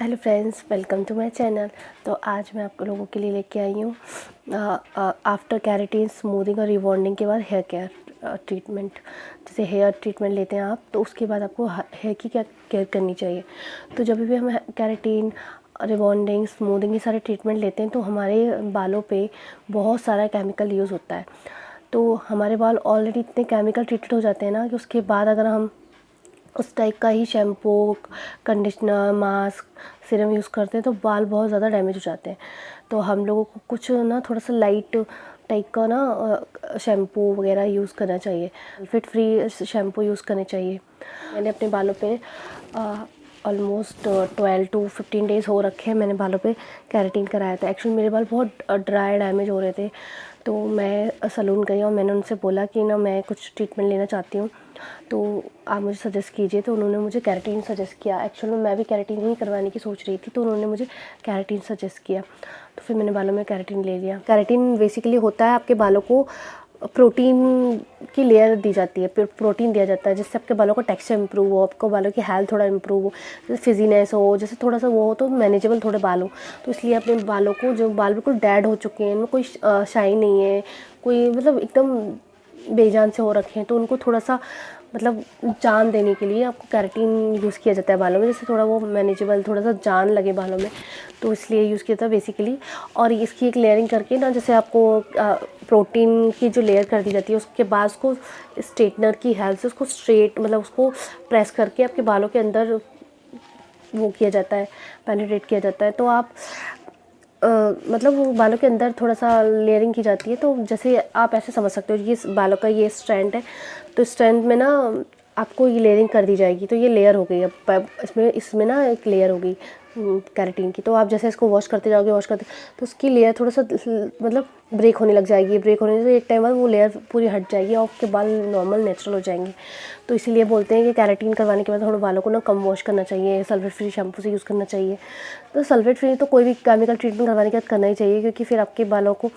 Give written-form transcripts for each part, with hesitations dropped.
Hello friends, welcome to my channel. तो आज मैं आप लोगों के लिए लेके आई हूँ आफ्टर केराटिन स्मूथिंग और रिबॉन्डिंग के बाद हेयर केयर ट्रीटमेंट। जैसे हेयर ट्रीटमेंट लेते हैं आप, तो उसके बाद आपको हेयर की क्या केयर करनी चाहिए। तो जब भी हम केराटिन, रिबॉन्डिंग, स्मूथिंग ये सारे ट्रीटमेंट लेते हैं तो हमारे बालों पे बहुत सारा केमिकल यूज़ होता है। तो हमारे बाल ऑलरेडी इतने केमिकल ट्रीटेड हो जाते हैं ना कि उसके बाद अगर हम उस टाइप का ही shampoo, conditioner, mask, serum use करते हैं तो बाल बहुत ज़्यादा डैमेज हो जाते हैं। तो हम लोगों को कुछ ना थोड़ा सा लाइट टाइप का ना शैम्पू वगैरह यूज़ करना चाहिए, सल्फेट फ्री शैम्पू यूज़ करने चाहिए। मैंने अपने बालों पे ऑलमोस्ट 12 to 15 डेज़ हो रखे हैं मैंने बालों पे केराटिन कराया था। एक्चुअली मेरे बाल बहुत ड्राई डैमेज हो रहे थे, तो मैं सैलून गई और मैंने उनसे बोला कि ना मैं कुछ ट्रीटमेंट लेना चाहती हूँ, तो आप मुझे सजेस्ट कीजिए। तो उन्होंने मुझे केराटिन सजेस्ट किया। एक्चुअली मैं भी केराटिन ही करवाने की सोच रही थी, तो उन्होंने मुझे केराटिन सजेस्ट किया, तो फिर मैंने बालों में केराटिन ले लिया। केराटिन बेसिकली होता है आपके बालों को प्रोटीन की लेयर दी जाती है, प्रोटीन दिया जाता है जिससे आपके बालों का टेक्सचर इंप्रूव हो, आपको बालों की हेल्थ थोड़ा इंप्रूव हो, जैसे फिजीनेस हो, जैसे थोड़ा सा वो हो तो मैनेजेबल थोड़े बाल हो। तो इसलिए अपने बालों को, जो बाल बिल्कुल डेड हो चुके हैं, इनमें कोई शाइन नहीं है, कोई मतलब एकदम बेजान से हो रखे हैं, तो उनको थोड़ा सा मतलब जान देने के लिए आपको केराटिन यूज़ किया जाता है बालों में, जैसे थोड़ा वो मैनेजेबल, थोड़ा सा जान लगे बालों में, तो इसलिए यूज़ किया था बेसिकली। और इसकी एक लेयरिंग करके ना, जैसे आपको प्रोटीन की जो लेयर कर दी जाती है, उसके बाद उसको स्ट्रेटनर की हेल्प से उसको स्ट्रेट मतलब उसको प्रेस करके आपके बालों के अंदर वो किया जाता है, पेनिट्रेट किया जाता है। तो आप मतलब वो बालों के अंदर थोड़ा सा लेयरिंग की जाती है। तो जैसे आप ऐसे समझ सकते हो, ये बालों का ये स्ट्रैंड है, तो स्ट्रैंड में ना आपको ये लेयरिंग कर दी जाएगी, तो ये लेयर हो गई। अब इसमें ना एक लेयर हो गई केराटिन की। तो आप जैसे इसको वॉश करते जाओगे, तो उसकी लेयर थोड़ा सा मतलब ब्रेक होने लग जाएगी। ब्रेक होने से एक टाइम बाद वो लेयर पूरी हट जाएगी और आपके बाल नॉर्मल नेचुरल हो जाएंगे। तो इसीलिए बोलते हैं कि केराटिन करवाने के बाद थोड़ा बालों को ना कम वॉश करना चाहिए, सल्फेट फ्री शैम्पू से यूज़ करना चाहिए। तो सल्फेट फ्री तो कोई भी केमिकल ट्रीटमेंट करवाने के बाद करना ही चाहिए, क्योंकि फिर आपके बालों को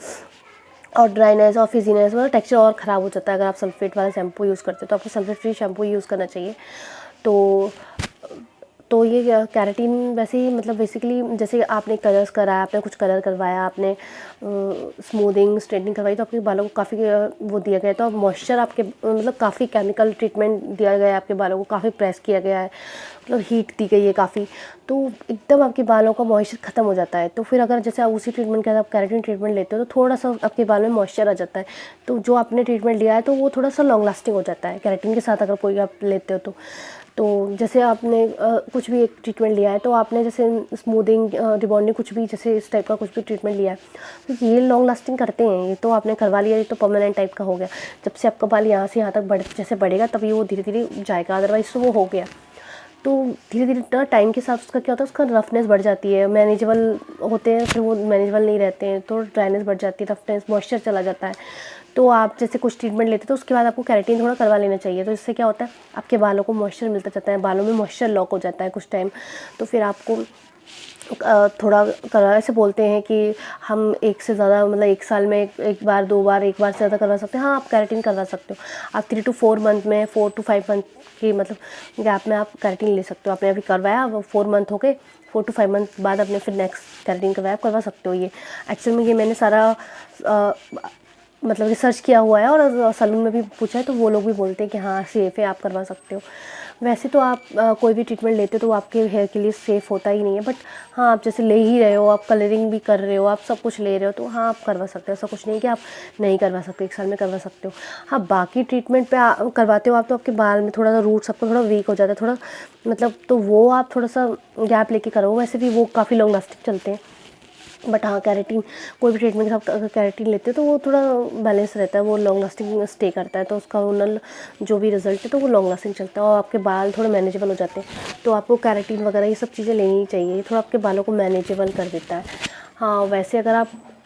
और ड्राइनेस और फिजीनेस मतलब टेक्सचर और ख़राब हो जाता है। अगर आप सल्फेट वाला शैम्पू यूज़ करते हो तो आपको सल्फेट फ्री शैम्पू यूज़ करना चाहिए। तो ये केराटिन वैसे ही मतलब बेसिकली जैसे आपने कलर्स कराया, आपने कुछ कलर करवाया, आपने स्मूथिंग स्ट्रेटनिंग करवाई, तो आपके बालों को काफ़ी वो दिया गया। तो मॉइस्चर आपके मतलब काफ़ी केमिकल ट्रीटमेंट दिया गया है, आपके बालों को काफ़ी प्रेस किया गया है, मतलब हीट दी गई है काफ़ी, तो एकदम आपके बालों का मॉइस्चर ख़त्म हो जाता है। तो फिर अगर जैसे आप उसी ट्रीटमेंट के बाद आप केराटिन ट्रीटमेंट लेते हो तो थोड़ा सा आपके बाल में मॉइस्चर आ जाता है। तो जो आपने ट्रीटमेंट लिया है तो वो थोड़ा सा लॉन्ग लास्टिंग हो जाता है केराटिन के साथ अगर कोई आप लेते हो तो जैसे आपने कुछ भी एक ट्रीटमेंट लिया है, तो आपने जैसे स्मूथिंग, रिबॉन्डिंग, कुछ भी जैसे इस टाइप का कुछ भी ट्रीटमेंट लिया है, तो ये लॉन्ग लास्टिंग करते हैं। ये तो आपने करवा लिया, ये तो परमानेंट टाइप का हो गया। जब से आपका बाल यहाँ से यहाँ तक जैसे बढ़ेगा तभी वो धीरे धीरे जाएगा, अदरवाइज तो वो हो गया। तो धीरे धीरे टाइम के साथ उसका क्या होता है, उसका रफनेस बढ़ जाती है, मैनेजेबल होते हैं, फिर वो मैनेजेबल नहीं रहते हैं, तो ड्राइनेस बढ़ जाती है, रफनेस, मॉइस्चर चला जाता है। तो आप जैसे कुछ ट्रीटमेंट लेते हैं तो उसके बाद आपको केराटिन थोड़ा करवा लेना चाहिए। तो इससे क्या होता है, आपके बालों को मॉइस्चर मिलता जाता है, बालों में मॉइस्चर लॉक हो जाता है कुछ टाइम। तो फिर आपको थोड़ा करा, ऐसे बोलते हैं कि हम एक से ज़्यादा मतलब एक साल में एक बार, 2 बार, एक बार से ज़्यादा करवा सकते हैं। हाँ, आप केराटिन करवा सकते हो। आप 3 to 4 मंथ में, 4 to 5 मंथ की मतलब गैप में आप केराटिन ले सकते हो। आपने अभी करवाया, वो 4 मंथ हो गए, 4 to 5 मंथ बाद आपने फिर नेक्स्ट केराटिन करवाया, आप करवा सकते हो। ये एक्चुअल में ये मैंने सारा मतलब रिसर्च किया हुआ है और सैलून में भी पूछा है, तो वो लोग भी बोलते हैं कि हाँ सेफ़ है, आप करवा सकते हो। वैसे तो आप कोई भी ट्रीटमेंट लेते हो तो आपके हेयर के लिए सेफ़ होता ही नहीं है, बट हाँ आप जैसे ले ही रहे हो, आप कलरिंग भी कर रहे हो, आप सब कुछ ले रहे हो, तो हाँ आप करवा सकते हो। ऐसा कुछ नहीं कि आप नहीं करवा सकते, 1 साल में करवा सकते हो। हाँ, बाकी ट्रीटमेंट पे करवाते हो आप तो आपके बाल में थोड़ा सा रूट्स आपको थोड़ा वीक हो जाता है, थोड़ा मतलब, तो वो आप थोड़ा सा गैप लेके करो। वैसे भी वो काफ़ी लॉन्ग लास्टिंग चलते हैं। बट हाँ, केराटिन कोई भी ट्रीटमेंट के साथ अगर केराटिन लेते हो तो वो थोड़ा बैलेंस रहता है, वो लॉन्ग लास्टिंग स्टे करता है, तो उसका ओनल जो भी रिजल्ट है तो वो लॉन्ग लास्टिंग चलता है और आपके बाल थोड़ा मैनेजेबल हो जाते हैं। तो आपको केराटिन वगैरह ये सब चीज़ें लेनी चाहिए, थोड़ा आपके बालों को मैनेजेबल कर देता है। हाँ, वैसे अगर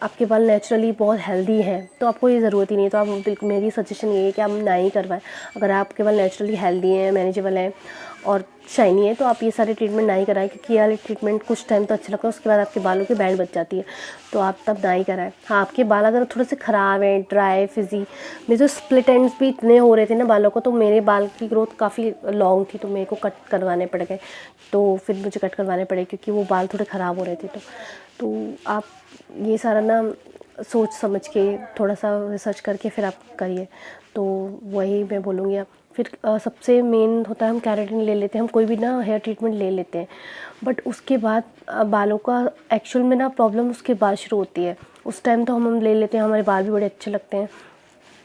आपके बाल नेचुरली बहुत हेल्दी हैं तो आपको ये ज़रूरत ही नहीं है, तो आप बिल्कुल, मेरी सजेशन ये है कि आप ना ही करवाएं। अगर आपके बाल नेचुरली हेल्दी हैं, मैनेजेबल हैं और शाइनी है, तो आप ये सारे ट्रीटमेंट ना ही कराएं, क्योंकि ये वाले ट्रीटमेंट कुछ टाइम तो अच्छे लगता है, उसके बाद आपके बालों की बैंड बच जाती है, तो आप तब ना ही कराएं। हाँ, आपके बाल अगर थोड़े से ख़राब हैं, ड्राई फिजी, मेरे तो स्प्लिट एंड्स भी इतने हो रहे थे ना बालों को, तो मेरे बाल की ग्रोथ काफ़ी लॉन्ग थी, तो मेरे को कट करवाने पड़ गए, तो फिर मुझे कट करवाने पड़े क्योंकि वो बाल थोड़े ख़राब हो रहे थे। तो आप ये सारा ना सोच समझ के थोड़ा सा रिसर्च करके फिर आप करिए, तो वही मैं बोलूँगी। आप फिर सबसे मेन होता है हम केराटिन ले लेते हैं, हम कोई भी ना हेयर ट्रीटमेंट ले लेते हैं, बट उसके बाद बालों का एक्चुअल में ना प्रॉब्लम उसके बाद शुरू होती है। उस टाइम तो हम ले लेते हैं, हमारे बाल भी बड़े अच्छे लगते हैं,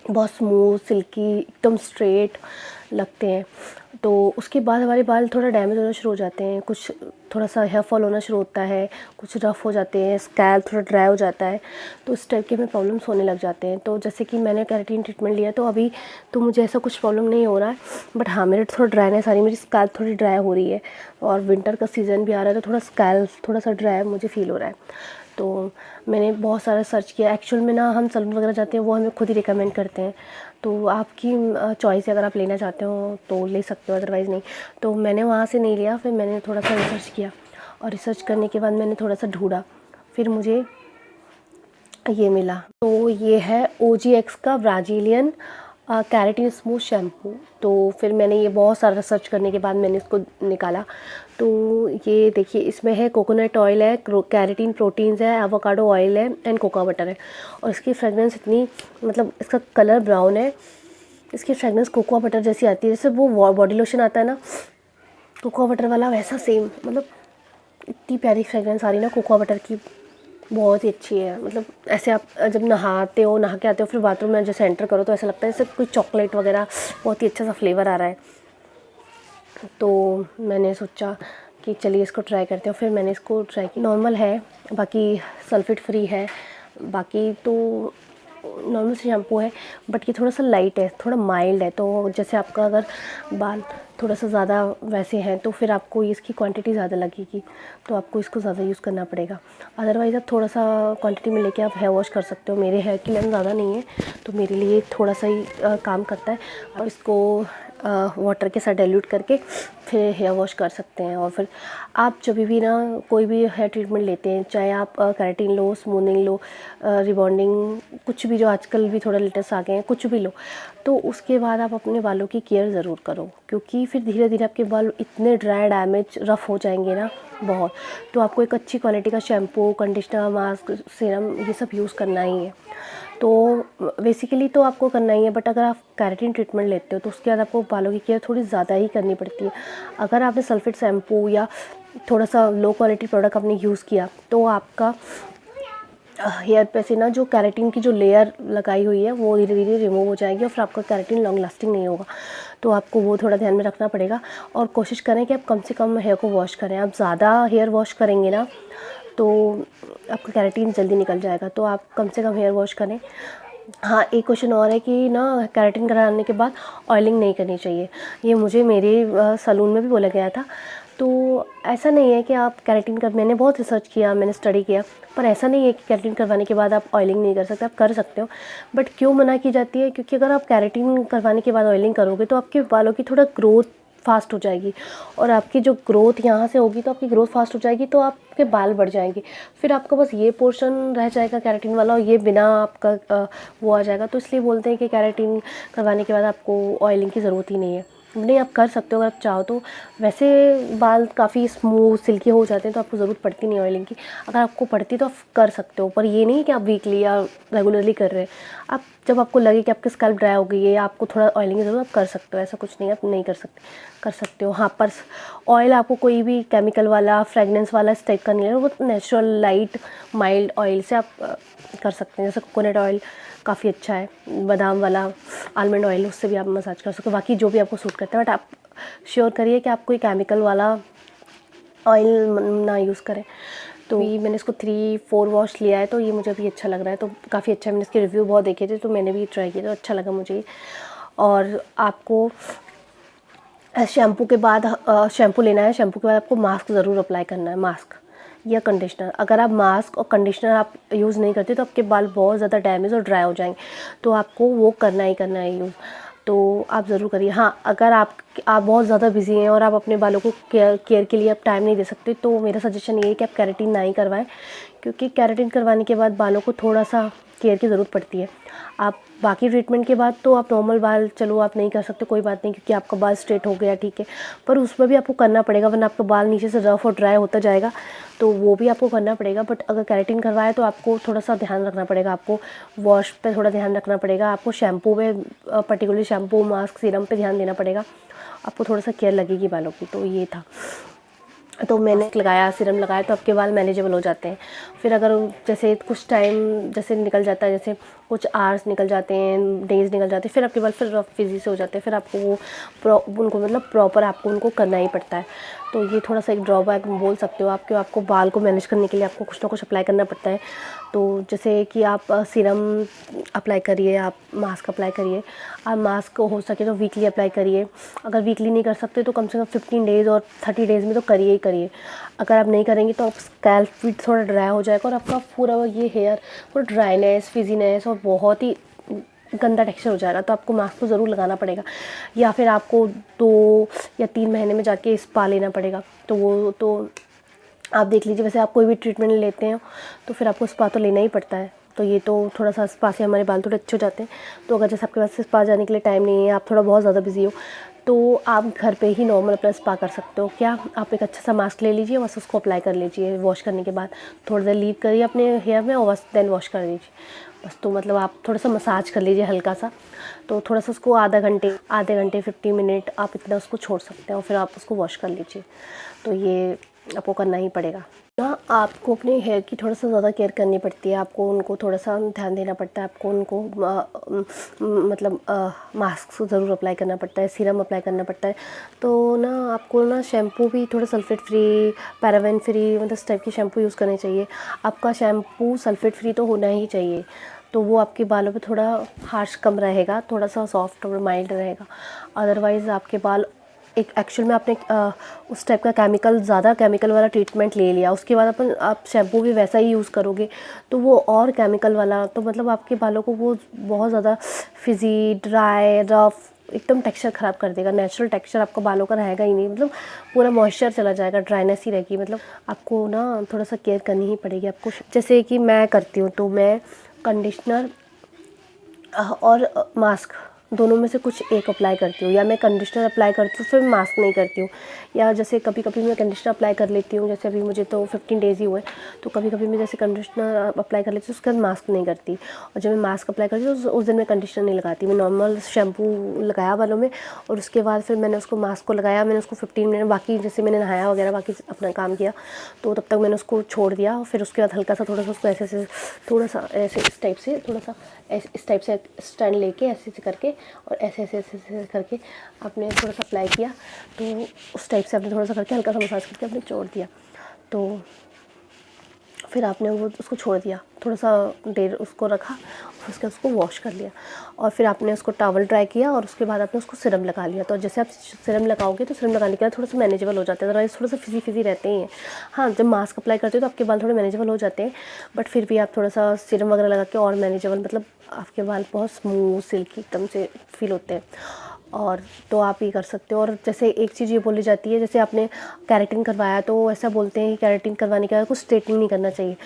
बहुत स्मूथ सिल्की एकदम स्ट्रेट लगते हैं, तो उसके बाद हमारे बाल थोड़ा डैमेज होना शुरू हो जाते हैं, कुछ थोड़ा सा हेयर फॉल होना शुरू होता है, कुछ रफ़ हो जाते हैं, स्कैल्प थोड़ा ड्राई हो जाता है, तो इस टाइप के में प्रॉब्लम्स होने लग जाते हैं। तो जैसे कि मैंने केराटिन ट्रीटमेंट लिया, तो अभी तो मुझे ऐसा कुछ प्रॉब्लम नहीं हो रहा है, बट हाँ मेरे थोड़ा ड्राइनेस आ रही है, मेरी स्कैल्प थोड़ी ड्राई हो रही है, और विंटर का सीज़न भी आ रहा है, तो थोड़ा स्कैल्प थोड़ा सा ड्राई मुझे फ़ील हो रहा है। तो मैंने बहुत सारा सर्च किया। एक्चुअल में ना हम सैलून वगैरह जाते हैं, वो हमें खुद ही रिकमेंड करते हैं, तो आपकी चॉइस है, अगर आप लेना चाहते हो तो ले सकते हो, अदरवाइज़ नहीं। तो मैंने वहाँ से नहीं लिया, फिर मैंने थोड़ा सा रिसर्च किया, और रिसर्च करने के बाद मैंने थोड़ा सा ढूंढा, फिर मुझे ये मिला। तो ये है OGX का ब्राज़ीलियन केराटिन स्मूथ शैम्पू। तो फिर मैंने ये बहुत सारा रिसर्च करने के बाद मैंने इसको निकाला। तो ये देखिए, इसमें है कोकोनट ऑयल है, केराटिन प्रोटीन्स है, एवोकाडो ऑयल है, एंड कोका बटर है, और इसकी फ्रेगरेंस इतनी, मतलब इसका कलर ब्राउन है, इसकी फ्रेगरेंस कोकोआ बटर जैसी आती है, जैसे वो बॉडी लोशन आता है ना कोकोआ बटर वाला, वैसा सेम, मतलब इतनी प्यारी फ्रेगरेंस आ रही है ना कोकोआ बटर की, बहुत ही अच्छी है। मतलब ऐसे आप जब नहाते हो, नहा के आते हो, फिर बाथरूम में जैसे एंटर करो, तो ऐसा लगता है जैसे कोई चॉकलेट वगैरह, बहुत ही अच्छा सा फ्लेवर आ रहा है। तो मैंने सोचा कि चलिए इसको ट्राई करते हैं, फिर मैंने इसको ट्राई किया। नॉर्मल है, बाकी सल्फेट फ्री है, बाकी तो नॉर्मल शैम्पू है, बट ये थोड़ा सा लाइट है, थोड़ा माइल्ड है, तो जैसे आपका अगर बाल थोड़ा सा ज़्यादा वैसे हैं, तो फिर आपको इसकी क्वांटिटी ज़्यादा लगेगी, तो आपको इसको ज़्यादा यूज़ करना पड़ेगा। अदरवाइज़ आप थोड़ा सा क्वांटिटी में लेके आप हेयर वॉश कर सकते हो। मेरे हेयर की लेंथ ज़्यादा नहीं है, तो मेरे लिए थोड़ा सा ही काम करता है, और इसको वाटर के साथ डाइल्यूट करके फिर हेयर वॉश कर सकते हैं। और फिर आप जब भी ना कोई भी हेयर ट्रीटमेंट लेते हैं, चाहे आप केराटिन लो, स्मूथनिंग लो, रिबॉन्डिंग, कुछ भी जो आजकल भी थोड़ा लेटेस्ट आ गए हैं, कुछ भी लो, तो उसके बाद आप अपने बालों की केयर ज़रूर करो, क्योंकि फिर धीरे धीरे आपके बाल इतने ड्राई, डैमेज, रफ़ हो जाएंगे ना बहुत। तो आपको एक अच्छी क्वालिटी का शैम्पू, कंडीशनर, मास्क, सीरम, ये सब यूज़ करना ही है। तो बेसिकली तो आपको करना ही है, बट अगर आप केराटिन ट्रीटमेंट लेते हो, तो उसके बाद आपको बालों की केयर थोड़ी ज़्यादा ही करनी पड़ती है। अगर आपने सल्फेट शैम्पू या थोड़ा सा लो क्वालिटी प्रोडक्ट आपने यूज़ किया, तो आपका हेयर पे से ना जो केराटिन की जो लेयर लगाई हुई है, वो धीरे धीरे रिमूव हो जाएगी, और फिर आपका केराटिन लॉन्ग लास्टिंग नहीं होगा। तो आपको वो थोड़ा ध्यान में रखना पड़ेगा, और कोशिश करें कि आप कम से कम हेयर को वॉश करें। आप ज़्यादा हेयर वॉश करेंगे ना, तो आपका केराटिन जल्दी निकल जाएगा, तो आप कम से कम हेयर वॉश करें। हाँ, एक क्वेश्चन और है कि ना केराटिन कराने के बाद ऑयलिंग नहीं करनी चाहिए। ये मुझे मेरे सैलून में भी बोला गया था। तो ऐसा नहीं है कि आप केराटिन कर, मैंने बहुत रिसर्च किया, मैंने स्टडी किया, पर ऐसा नहीं है कि केराटिन करवाने के बाद आप ऑयलिंग नहीं कर सकते, आप कर सकते हो। बट क्यों मना की जाती है? क्योंकि अगर आप केराटिन करवाने के बाद ऑयलिंग करोगे, तो आपके बालों की थोड़ा ग्रोथ फास्ट हो जाएगी, और आपकी जो ग्रोथ यहाँ से होगी, तो आपकी ग्रोथ फास्ट हो जाएगी, तो आपके बाल बढ़ जाएंगे। फिर आपका बस ये पोर्शन रह जाएगा केराटिन वाला, और ये बिना आपका वो आ जाएगा। तो इसलिए बोलते हैं कि केराटिन करवाने के बाद आपको ऑयलिंग की ज़रूरत ही नहीं है। नहीं, आप कर सकते हो अगर आप चाहो तो। वैसे बाल काफ़ी स्मूथ सिल्की हो जाते हैं, तो आपको ज़रूरत पड़ती नहीं ऑयलिंग की। अगर आपको पड़ती तो आप कर सकते हो, पर ये नहीं कि आप वीकली या रेगुलरली कर रहे हैं। आप जब आपको लगे कि आपकी स्कैल्प ड्राई हो गई है, या आपको थोड़ा ऑयलिंग की ज़रूरत, आप कर सकते हो, ऐसा कुछ नहीं है आप नहीं कर सकते, कर सकते हो। हाँ, पर ऑयल आपको कोई भी केमिकल वाला, फ्रेगनेंस वाला इस टाइप का नहीं है, वो नेचुरल लाइट माइल्ड ऑयल से आप कर सकते हैं। जैसे कोकोनट ऑयल काफ़ी अच्छा है, बादाम वाला, आलमंड ऑयल, उससे भी आप मसाज कर सकते हो। बाकी जो भी आपको सूट करता है, बट आप श्योर करिए कि आप कोई केमिकल वाला ऑयल ना यूज़ करें। तो ये मैंने इसको 3-4 वॉश लिया है, तो ये मुझे अभी अच्छा लग रहा है, तो काफ़ी अच्छा है। मैंने इसके रिव्यू बहुत देखे थे, तो मैंने भी ट्राई किया, तो अच्छा लगा मुझे। और आपको शैम्पू के बाद शैम्पू लेना है, शैम्पू के बाद आपको मास्क ज़रूर अप्लाई करना है, मास्क या कंडीशनर। अगर आप मास्क और कंडीशनर आप यूज़ नहीं करते, तो आपके बाल बहुत ज़्यादा डैमेज और ड्राई हो जाएंगे, तो आपको वो करना ही करना है यूज़। तो आप ज़रूर करिए। हाँ, अगर आप बहुत ज़्यादा बिज़ी हैं और आप अपने बालों को केयर के लिए आप टाइम नहीं दे सकते, तो मेरा सजेशन ये है कि आप केराटिन ना ही करवाएं, क्योंकि केराटिन करवाने के बाद बालों को थोड़ा सा केयर की ज़रूरत पड़ती है। आप बाकी ट्रीटमेंट के बाद तो आप नॉर्मल बाल चलो आप नहीं कर सकते, कोई बात नहीं, क्योंकि आपका बाल स्ट्रेट हो गया, ठीक है, पर उसमें भी आपको करना पड़ेगा, वरना आपका बाल नीचे से रफ़ और ड्राई होता जाएगा, तो वो भी आपको करना पड़ेगा। बट अगर केराटिन करवाए तो आपको थोड़ा सा ध्यान रखना पड़ेगा, आपको वॉश पे थोड़ा ध्यान रखना पड़ेगा, आपको शैम्पू पे पर्टिकुलरली शैम्पू, मास्क, सीरम पे ध्यान देना पड़ेगा, आपको थोड़ा सा केयर लगेगी बालों की। तो ये था, तो मैंने लगाया, सीरम लगाया, तो आपके बाल मैनेजेबल हो जाते हैं। फिर अगर जैसे कुछ टाइम जैसे निकल जाता है, जैसे कुछ आवर्स निकल जाते हैं, डेज निकल जाते हैं, फिर आपके बाल फिर रफ फिजी से हो जाते हैं, फिर आपको वो उनको मतलब प्रॉपर आपको उनको करना ही पड़ता है। तो ये थोड़ा सा एक ड्रॉबैक बोल सकते हो आप, कि आपको बाल को मैनेज करने के लिए आपको कुछ ना कुछ अप्लाई करना पड़ता है। तो जैसे कि आप सीरम अप्लाई करिए, आप मास्क अप्लाई करिए, आप मास्क हो सके तो वीकली अप्लाई करिए। अगर वीकली नहीं कर सकते तो कम से कम 15 डेज़ और 30 डेज़ में तो करिए ही करिए। अगर आप नहीं करेंगे तो आप स्कैल्प भी थोड़ा ड्राई हो जाएगा और आपका पूरा ये हेयर पूरा ड्राइनेस, फिजीनेस और बहुत ही गंदा टेक्सचर हो जाएगा। तो आपको मास्क तो ज़रूर लगाना पड़ेगा, या फिर आपको 2 या 3 महीने में जाके स्पा लेना पड़ेगा। तो वो तो आप देख लीजिए, वैसे आप कोई भी ट्रीटमेंट लेते हो तो फिर आपको स्पा तो लेना ही पड़ता है। तो ये तो थोड़ा सा स्पा से हमारे बाल थोड़े अच्छे हो जाते हैं। तो अगर जैसे आपके पास स्पा जाने के लिए टाइम नहीं है, आप थोड़ा बहुत ज़्यादा बिजी हो, तो आप घर पे ही नॉर्मल अपना स्पा कर सकते हो। क्या, आप एक अच्छा सा मास्क ले लीजिए, बस उसको अप्लाई कर लीजिए, वॉश करने के बाद थोड़ी देर लीव करिए अपने हेयर में और बस देन वॉश कर लीजिए बस। तो मतलब आप थोड़ा सा मसाज कर लीजिए हल्का सा, तो थोड़ा सा उसको आधे घंटे 50 मिनट आप इतना उसको छोड़ सकते हैं और फिर आप उसको वॉश कर लीजिए। तो ये आपको करना ही पड़ेगा ना। आपको अपने हेयर की थोड़ा सा ज़्यादा केयर करनी पड़ती है, आपको उनको थोड़ा सा ध्यान देना पड़ता है, आपको उनको मतलब मास्क ज़रूर अप्लाई करना पड़ता है, सीरम अप्लाई करना पड़ता है। तो ना आपको ना शैम्पू भी थोड़ा सल्फेट फ्री, पैराबेन फ्री, मतलब इस टाइप की शैम्पू यूज़ करनी चाहिए। आपका शैम्पू सल्फेट फ्री तो होना ही चाहिए, तो वो आपके बालों पे थोड़ा हार्श कम रहेगा, थोड़ा सा सॉफ्ट और माइल्ड रहेगा। अदरवाइज़ आपके बाल एक एक्चुअल में आपने उस टाइप का ज़्यादा केमिकल वाला ट्रीटमेंट ले लिया, उसके बाद आप शैम्पू भी वैसा ही यूज़ करोगे तो वो और केमिकल वाला, तो मतलब आपके बालों को वो बहुत ज़्यादा फिजी, ड्राई, रफ एकदम टेक्सचर ख़राब कर देगा। नेचुरल टेक्सचर आपका बालों का रहेगा ही नहीं, मतलब पूरा मॉइस्चर चला जाएगा, ड्राइनेस ही रहेगी। मतलब आपको ना थोड़ा सा केयर करनी ही पड़ेगी आपको। जैसे कि मैं करती हूँ, तो मैं कंडीशनर और मास्क दोनों में से कुछ एक अप्लाई करती हूँ, या मैं कंडीशनर अप्लाई करती हूँ फिर मास्क नहीं करती हूँ, या जैसे कभी कभी मैं कंडीशनर अप्लाई कर लेती हूँ, जैसे अभी मुझे तो 15 डेज़ ही हुए, तो कभी कभी मैं जैसे कंडीशनर अप्लाई कर लेती हूँ, उसके बाद मास्क नहीं करती। और जब मैं मास्क अप्लाई करती हूँ उस दिन मैं कंडीशनर नहीं लगाती, मैं नॉर्मल शैम्पू लगाया बालों में और उसके बाद फिर मैंने उसको मास्क को लगाया, मैंने उसको 15 मिनट, बाकी जैसे मैंने नहाया वगैरह बाकी अपना काम किया, तो तब तक मैंने उसको छोड़ दिया। और फिर उसके बाद हल्का सा थोड़ा सा उसको ऐसे थोड़ा सा ऐसे इस टाइप से थोड़ा सा इस टाइप से स्टैंड लेके ऐसे करके और ऐसे करके आपने थोड़ा सा अप्लाई किया, तो उस टाइप से आपने थोड़ा सा करके हल्का सा मसाज करके आपने छोड़ दिया। तो फिर आपने वो उसको छोड़ दिया, थोड़ा सा देर उसको रखा, उसके उसको वॉश कर लिया और फिर आपने उसको टॉवल ड्राई किया और उसके बाद आपने उसको सीरम लगा लिया। तो जैसे आप सीरम लगाओगे तो सीरम लगाने के बाद थोड़ा सा मैनेजेबल हो जाता है, अदरवाइज़ थोड़ा सा फिजी रहते ही हैं। हाँ, जब मास्क अप्लाई करते हो तो आपके बाल थोड़े मैनेजेबल हो जाते हैं, बट फिर भी आप थोड़ा सा सीरम वगैरह लगा के और मैनेजेबल, मतलब आपके बाल बहुत स्मूथ सिल्की एकदम से फील होते हैं। और तो आप ये कर सकते हो। और जैसे एक चीज़ ये बोली जाती है, जैसे आपने केराटिन करवाया तो ऐसा बोलते हैं कि केराटिन करवाने के बाद कुछ स्ट्रेटनिंग नहीं करना चाहिए।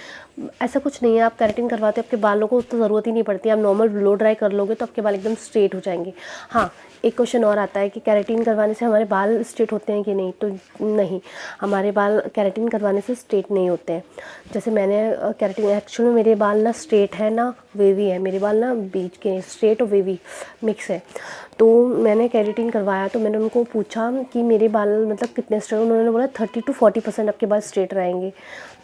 ऐसा कुछ नहीं है, आप केराटिन करवाते हो आपके बालों को तो ज़रूरत ही नहीं पड़ती, आप नॉर्मल ब्लो ड्राई कर लोगे तो आपके बाल एकदम स्ट्रेट हो जाएंगे। हाँ, एक क्वेश्चन और आता है कि केराटिन करवाने से हमारे बाल स्ट्रेट होते हैं कि नहीं, तो नहीं, हमारे बाल केराटिन करवाने से स्ट्रेट नहीं होते हैं। जैसे मैंने केराटिन, एक्चुअली मेरे बाल ना स्ट्रेट है ना वेवी है, मेरे बाल ना बीच के स्ट्रेट और वेवी मिक्स है। तो मैंने केराटिन करवाया तो मैंने उनको पूछा कि मेरे बाल मतलब कितने स्ट्रेट, उन्होंने बोला 30 to 40% आपके बाल स्ट्रेट रहेंगे।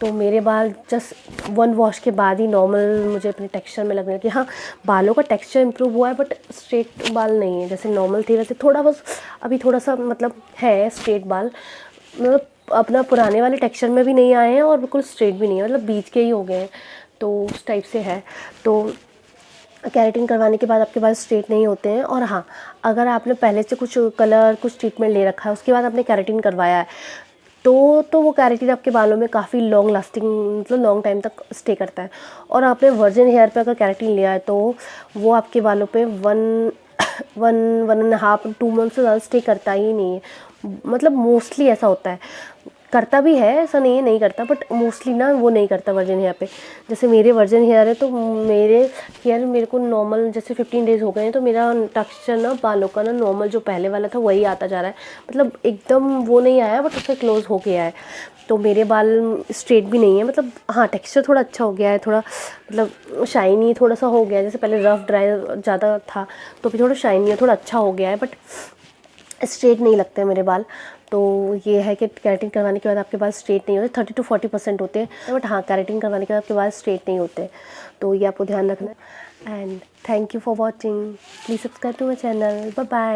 तो मेरे बाल जस्ट 1 वॉश के बाद ही नॉर्मल मुझे अपने टेक्सचर में लगने कि हाँ, बालों का टेक्सचर इंप्रूव हुआ है, बट स्ट्रेट बाल नहीं है, जैसे नॉर्मल थे वैसे थोड़ा बस अभी थोड़ा सा मतलब है स्ट्रेट बाल, मतलब अपना पुराने वाले टेक्सचर में भी नहीं आए हैं और बिल्कुल स्ट्रेट भी नहीं है, मतलब बीच के ही हो गए हैं, तो उस टाइप से है। तो केराटिन करवाने के बाद आपके बाल स्ट्रेट नहीं होते हैं। और हाँ, अगर आपने पहले से कुछ कलर कुछ ट्रीटमेंट ले रखा है उसके बाद आपने केराटिन करवाया है तो वो केराटिन आपके बालों में काफ़ी लॉन्ग लास्टिंग, मतलब लॉन्ग टाइम तक स्टे करता है। और आपने वर्जिन हेयर पे अगर केराटिन लिया है तो वो आपके बालों पे 1 1.5 2 मंथ से ज़्यादा स्टे करता ही नहीं है। मतलब मोस्टली ऐसा होता है, करता भी है, ऐसा नहीं है नहीं करता, बट मोस्टली ना वो नहीं करता वर्जिन हेयर पे। जैसे मेरे वर्जिन हेयर है तो मेरे हेयर मेरे को नॉर्मल जैसे 15 डेज़ हो गए हैं तो मेरा टेक्सचर ना बालों का ना नॉर्मल जो पहले वाला था वही आता जा रहा है। मतलब एकदम वो नहीं आया बट उससे क्लोज हो गया है। तो मेरे बाल स्ट्रेट भी नहीं है, मतलब हाँ टेक्सचर थोड़ा अच्छा हो गया है, थोड़ा मतलब शाइनी थोड़ा सा हो गया है। जैसे पहले रफ ड्राई ज़्यादा था तो भी थोड़ा शाइनी है, थोड़ा अच्छा हो गया है, बट स्ट्रेट नहीं लगते हैं मेरे बाल। तो ये है कि केराटिन करवाने के बाद आपके बाल स्ट्रेट नहीं होते, 30 to 40% होते हैं, बट हाँ केराटिन करवाने के बाद आपके बाल स्ट्रेट नहीं होते। तो ये आपको ध्यान रखना है। And thank you for watching, please subscribe to my channel, bye bye.